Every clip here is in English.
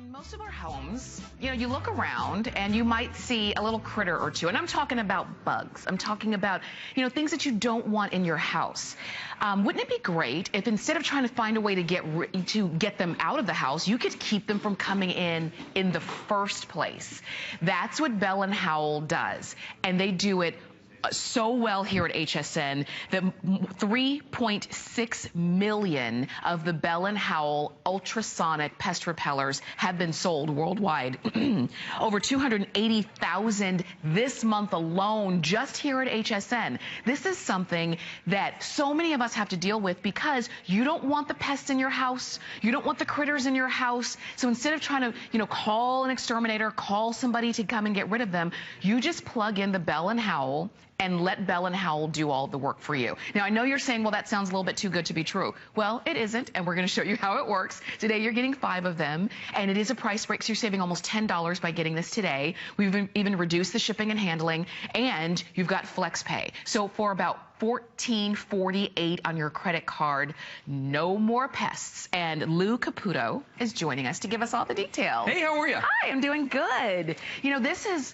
In most of our homes, you look around and you might see a little critter or two. And I'm talking about bugs. I'm talking about, things that you don't want in your house. Wouldn't it be great if instead of trying to find a way to get them out of the house, you could keep them from coming in the first place? That's what Bell & Howell does. And they do it so well here at HSN that 3.6 million of the Bell & Howell Ultrasonic Pest Repellers have been sold worldwide. Over 280,000 this month alone, just here at HSN. This is something that so many of us have to deal with because you don't want the pests in your house. You don't want the critters in your house. So instead of trying to, call an exterminator, call somebody to come and get rid of them, you just plug in the Bell & Howell and let Bell & Howell do all the work for you. Now, I know you're saying, well, that sounds a little bit too good to be true. Well, it isn't, and we're going to show you how it works. Today, you're getting 5 of them, and it is a price break, so you're saving almost $10 by getting this today. We've even reduced the shipping and handling, and you've got flex pay. So for about $14.48 on your credit card, no more pests. And Lou Caputo is joining us to give us all the details. Hey, how are you? Hi, I'm doing good. This is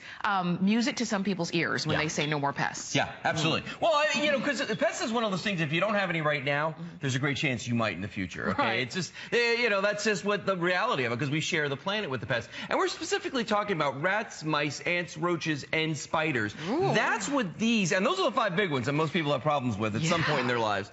music to some people's ears when they say no more pests. Yeah, absolutely. Well, because pests is one of those things, if you don't have any right now, there's a great chance you might in the future, okay? Right. It's just, that's just what the reality of it, because we share the planet with the pests. And we're specifically talking about rats, mice, ants, roaches, and spiders. Ooh. That's what these, and those are the 5 big ones that most people have problems with at some point in their lives.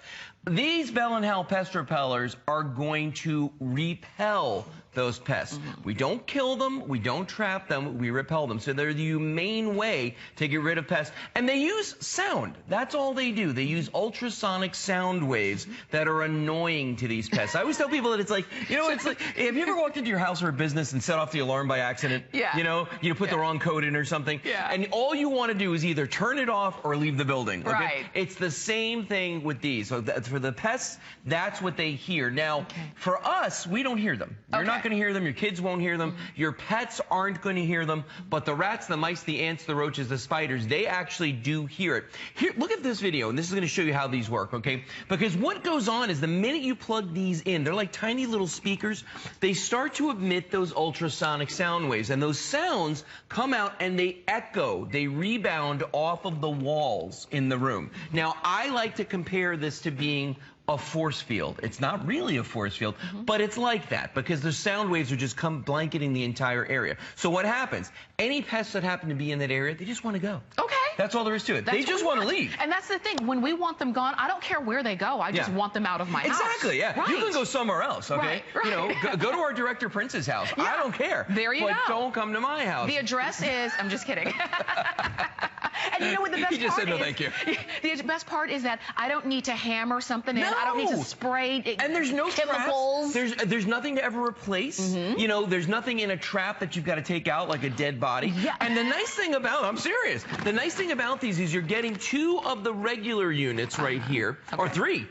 These Bell & Howell pest repellers are going to repel those pests. We don't kill them, we don't trap them, we repel them. So they're the humane way to get rid of pests. And they use sound. That's all they do. They use ultrasonic sound waves that are annoying to these pests. I always tell people that it's like, it's like, have you ever walked into your house or a business and set off the alarm by accident? Yeah. You put the wrong code in or something. Yeah. And all you want to do is either turn it off or leave the building. Okay? Right. It's the same thing with these. So for the pests, that's what they hear. Now, for us, we don't hear them. You're not going to hear them. Your kids won't hear them. Your pets aren't going to hear them. But the rats, the mice, the ants, the roaches, the spiders, they actually do hear it. Here, look at this video, and this is going to show you how these work, okay? Because what goes on is the minute you plug these in, they're like tiny little speakers. They start to emit those ultrasonic sound waves, and those sounds come out and they echo. They rebound off of the walls in the room. Now, I like to compare this to being a force field. It's not really a force field, but it's like that because the sound waves are just blanketing the entire area. So what happens? Any pests that happen to be in that area, they just want to go. Okay. That's all there is to it. They just want to leave. And that's the thing. When we want them gone, I don't care where they go. I just want them out of my house. Exactly, yeah. Right. You can go somewhere else, okay? Right. Go to our director Prince's house. Yeah. I don't care. There you go. But don't come to my house. The address is, I'm just kidding. And you know what the best part is? He just said no thank you. The best part is that I don't need to hammer something in. I don't need to spray and there's no chemicals. There's nothing to ever replace. There's nothing in a trap that you've got to take out like a dead body. Yeah. And the nice thing about, I'm serious, the nice thing about these is you're getting 2 of the regular units right here, or 3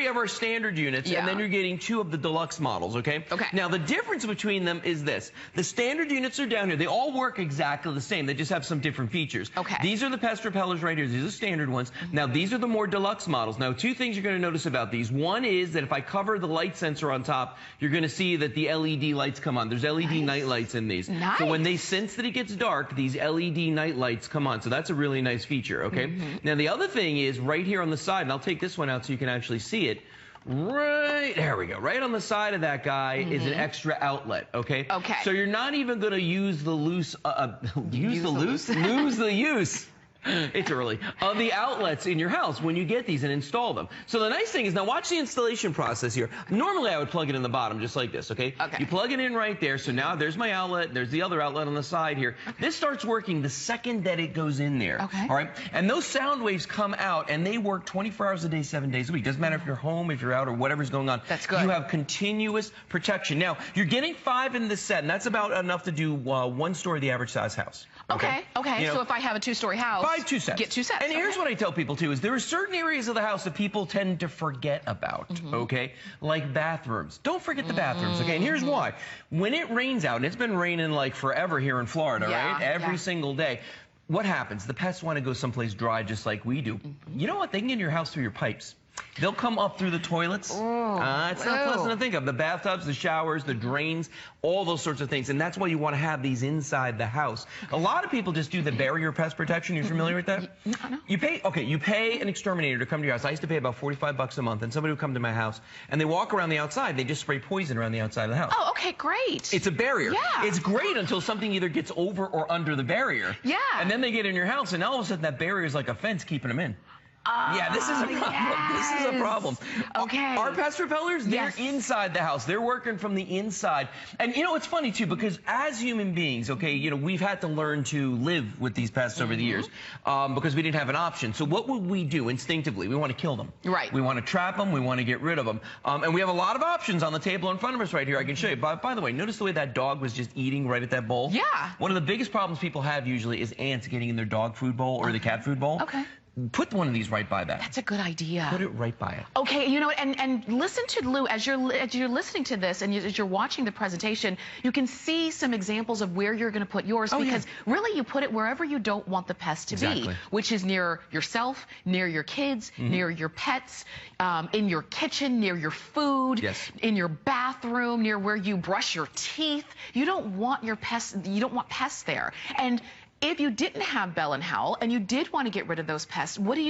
of our standard units, and then you're getting 2 of the deluxe models, okay? Now the difference between them is this. The standard units are down here. They all work exactly the same. They just have some different features. These are the pest repellers right here. These are the standard ones. Now these are the more deluxe models. Now 2 things you're going to notice about these. One is that if I cover the light sensor on top, you're going to see that the LED lights come on. There's LED night lights in these. So when they sense that it gets dark, these LED night lights come on. So that's a really nice feature, okay? Now the other thing is right here on the side, and I'll take this one out so you can actually see it. Right, there we go. Right on the side of that guy is an extra outlet, okay? So you're not even going to use the lose the use. It's early. Of the outlets in your house when you get these and install them. So the nice thing is, now watch the installation process here. Normally I would plug it in the bottom just like this, okay? You plug it in right there. So now there's my outlet. There's the other outlet on the side here. This starts working the second that it goes in there. All right? And those sound waves come out and they work 24 hours a day, 7 days a week. Doesn't matter if you're home, if you're out, or whatever's going on. That's good. You have continuous protection. Now, you're getting 5 in this set, and that's about enough to do 1 story the average size house. Okay. So if I have a 2-story house, 2 sets. Get 2 sets. And here's what I tell people too, is there are certain areas of the house that people tend to forget about, okay? Like bathrooms. Don't forget the bathrooms, okay? And here's why. When it rains out, and it's been raining like forever here in Florida, right? Every single day. What happens? The pests want to go someplace dry just like we do. You know what? They can get in your house through your pipes. They'll come up through the toilets. It's not pleasant to think of. The bathtubs, the showers, the drains, all those sorts of things. And that's why you want to have these inside the house. A lot of people just do the barrier pest protection. You familiar with that? No. You pay an exterminator to come to your house. I used to pay about $45 a month, and somebody would come to my house, and they walk around the outside. They just spray poison around the outside of the house. Oh, okay, great. It's a barrier. Yeah. It's great until something either gets over or under the barrier. Yeah. And then they get in your house, and all of a sudden that barrier is like a fence keeping them in. Yeah, this is a problem. Yes. This is a problem. Okay. Our pest repellers, they're inside the house. They're working from the inside. And, you know, it's funny, too, because as human beings, okay, you know, we've had to learn to live with these pests over the years because we didn't have an option. So what would we do instinctively? We want to kill them. Right. We want to trap them. We want to get rid of them. And we have a lot of options on the table in front of us right here. I can show you. By the way, notice the way that dog was just eating right at that bowl? Yeah. One of the biggest problems people have usually is ants getting in their dog food bowl or the cat food bowl. Okay. Put one of these right by that. That's a good idea. Put it right by it. Okay, you know, and listen to Lou as you're listening to this and as you're watching the presentation. You can see some examples of where you're going to put yours because really you put it wherever you don't want the pest to be, which is near yourself, near your kids, near your pets, in your kitchen, near your food, in your bathroom, near where you brush your teeth. You don't want your pests. You don't want pests there. And if you didn't have Bell and Howell and you did want to get rid of those pests, what do?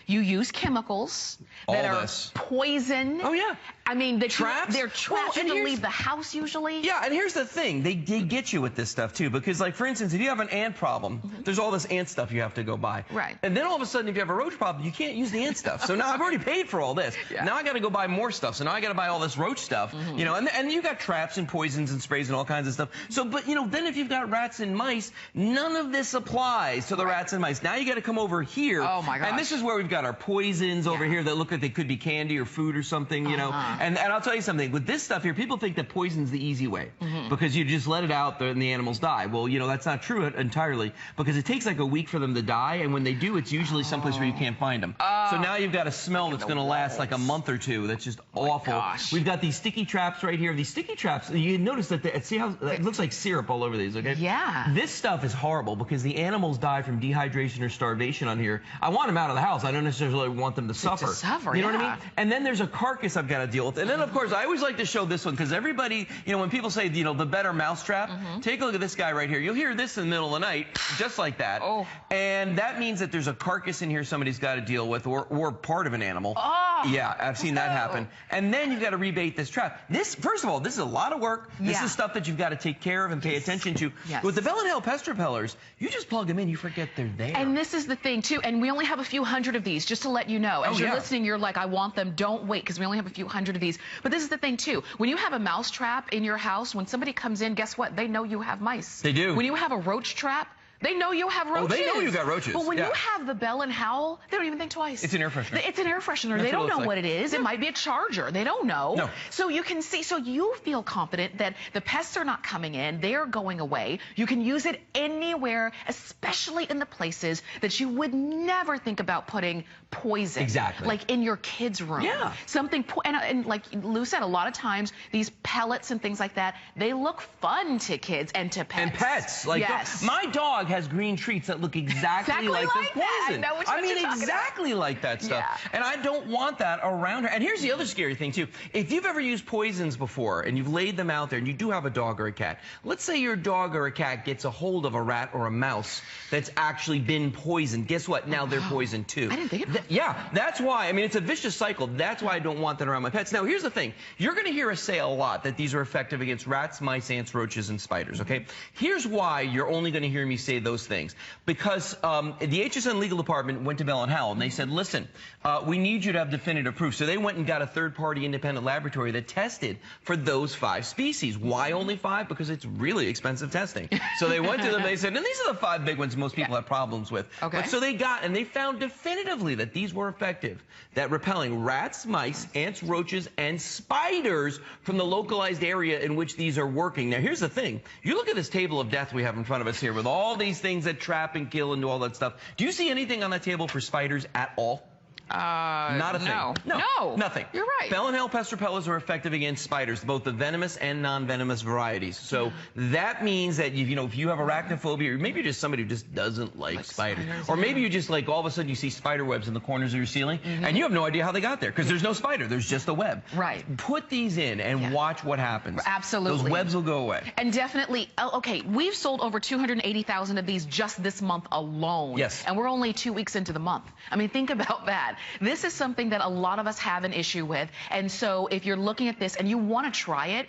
You use chemicals that are poison. Oh, yeah. I mean, they're traps. They're traps. You don't leave the house usually. Yeah, and here's the thing. They get you with this stuff, too, because, like, for instance, if you have an ant problem, there's all this ant stuff you have to go buy. Right. And then all of a sudden, if you have a roach problem, you can't use the ant stuff. So now I've already paid for all this. Now I got to go buy more stuff. So now I got to buy all this roach stuff, you know, and you got traps and poisons and sprays and all kinds of stuff. So, but, you know, then if you've got rats and mice, none of this applies to the rats and mice. Now you got to come over here. Oh, my gosh. And this is where we've got our poisons over here that look like they could be candy or food or something, you know. And I'll tell you something. With this stuff here, people think that poison's the easy way because you just let it out and the animals die. Well, you know, that's not true entirely because it takes like a week for them to die, and when they do, it's usually someplace where you can't find them. So now you've got a smell that's going to last like a month or two. That's just awful. We've got these sticky traps right here. These sticky traps, you notice that, see how it looks like syrup all over these, okay? Yeah. This stuff is horrible because the animals die from dehydration or starvation on here. I want them out of the house. I don't necessarily want them to suffer. You know what I mean? And then there's a carcass I've got to deal with. And then, of course, I always like to show this one because everybody, you know, when people say, you know, the better mousetrap, take a look at this guy right here. You'll hear this in the middle of the night, just like that. And that means that there's a carcass in here somebody's got to deal with or part of an animal. Yeah, I've seen that happen. And then you've got to rebait this trap. This, first of all, this is a lot of work. This is stuff that you've got to take care of and pay attention to. With the Bell and Howell pest repellers, you just plug them in, you forget they're there. And this is the thing, too, and we only have a few hundred of these, just to let you know. As you're listening, you're like, I want them. Don't wait, because we only have a few hundred of these. But this is the thing, too. When you have a mouse trap in your house, when somebody comes in, guess what? They know you have mice. They do. When you have a roach trap, they know you have roaches. Oh, they know you got roaches. But when you have the Bell and Howell, they don't even think twice. It's an air freshener. It's an air freshener. They don't know what it is. It might be a charger. They don't know. No. So you can see, so you feel confident that the pests are not coming in. They are going away. You can use it anywhere, especially in the places that you would never think about putting poison. Exactly. Like in your kid's room. Yeah. Something, and like Lou said, a lot of times these pellets and things like that, they look fun to kids and to pets. And pets. Like my dog has green treats that look exactly like this poison. I mean, exactly like that stuff. And I don't want that around her. And here's the other scary thing, too. If you've ever used poisons before and you've laid them out there and you do have a dog or a cat, let's say your dog or a cat gets a hold of a rat or a mouse that's actually been poisoned. Guess what? Now they're poisoned, too. I didn't think of that. Yeah, that's why. I mean, it's a vicious cycle. That's why I don't want that around my pets. Now, here's the thing. You're going to hear us say a lot that these are effective against rats, mice, ants, roaches, and spiders, okay? Here's why you're only going to hear me say those things. Because the HSN legal department went to Bell and Howell and they said, listen, we need you to have definitive proof. So they went and got a third-party independent laboratory that tested for those 5 species. Why only 5? Because it's really expensive testing. So they went to them, they said, and these are the 5 big ones most people have problems with. But so they got, and they found definitively that these were effective, that repelling rats, mice, ants, roaches, and spiders from the localized area in which these are working. Now, here's the thing. You look at this table of death we have in front of us here with all these things that trap and kill and do all that stuff. Do you see anything on that table for spiders at all? Not a thing. No. Nothing. You're right. Bell and Howell pest repellers are effective against spiders, both the venomous and non-venomous varieties. So that means that if you have arachnophobia, or maybe you're just somebody who just doesn't like spiders, or maybe you just all of a sudden you see spider webs in the corners of your ceiling, and you have no idea how they got there because there's no spider, there's just a web. Right. Put these in and watch what happens. Absolutely. Those webs will go away. And definitely, okay, we've sold over 280,000 of these just this month alone. Yes. And we're only 2 weeks into the month. I mean, think about that. This is something that a lot of us have an issue with. And so if you're looking at this and you want to try it,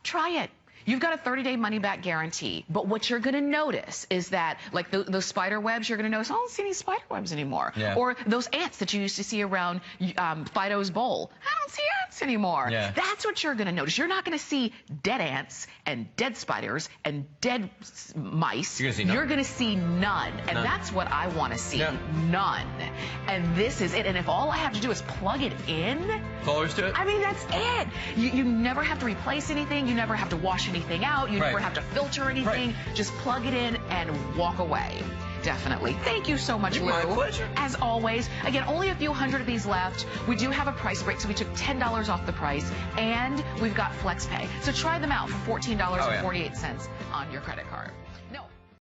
try it. You've got a 30-day money-back guarantee. But what you're going to notice is that, like those spider webs, you're going to notice, I don't see any spider webs anymore. Yeah. Or those ants that you used to see around Fido's bowl. I don't see ants anymore. Yeah. That's what you're going to notice. You're not going to see dead ants and dead spiders and dead mice. You're going to see none. And that's what I want to see. None. And this is it. And if all I have to do is plug it in, That's all there is to it? I mean, that's it. You never have to replace anything. You never have to wash anything out. You never have to filter anything. Just plug it in and walk away. Definitely. Thank you so much, Lou. My pleasure. As always, again, only a few hundred of these left. We do have a price break, so we took $10 off the price, and we've got FlexPay. So try them out for $14.48 on your credit card.